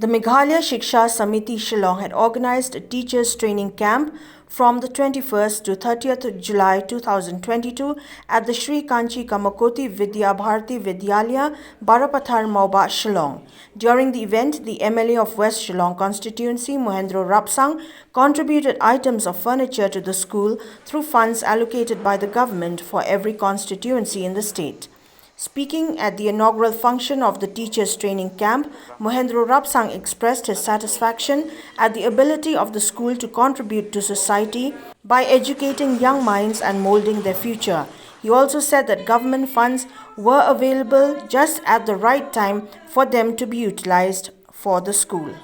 The Meghalaya Shiksha Samiti Shillong had organized a teachers training camp from the 21st to 30th July 2022 at the Shri Kanchi Kamakoti Vidya Bharti Vidyalaya, Barapathar, Mawbah, Shillong. During the event, the MLA of West Shillong Constituency, Mohendro Rapsang, contributed items of furniture to the school through funds allocated by the government for every constituency in the state. Speaking at the inaugural function of the teachers training camp, Mohendro Rapsang expressed his satisfaction at the ability of the school to contribute to society by educating young minds and molding their future. He also said that government funds were available just at the right time for them to be utilized for the school.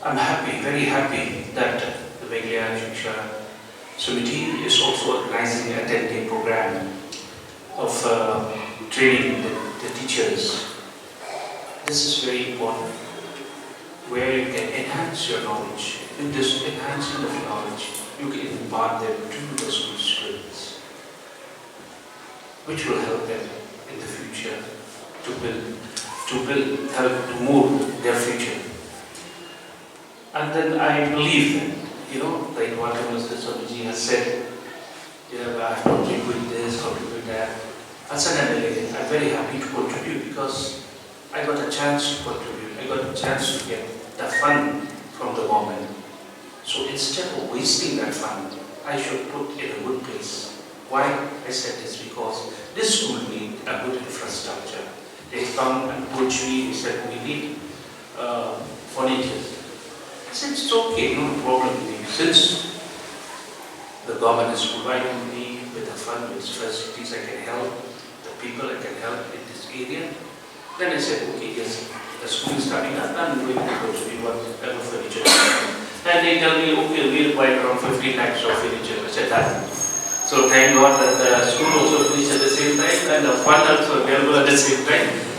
I'm happy, very happy that the Meghalaya Shiksha Samiti is also organizing a 10-day program of training the teachers. This is very important, where you can enhance your knowledge. In this enhancement of knowledge, you can impart them to the school students, which will help them in the future help to mold their future. And then I believe that, like what Mr. Swamiji has said, I have contributed this, contributed that. As an MLA, I'm very happy to contribute because I got a chance to contribute. I got a chance to get the fund from the government. So instead of wasting that fund, I should put it in a good place. Why I said this? Because this school needs a good infrastructure. They come and approached me, they said we need furniture. I said it's okay, no problem. Since the government is providing me with a fund, with facilities, I can help the people, I can help in this area. Then I said, okay, yes, the school is starting up, I'm going to contribute whatever furniture. And they tell me, okay, we require around 15 lakhs of furniture. I said that. So thank God that the school also finished at the same time and the fund also available at the same time.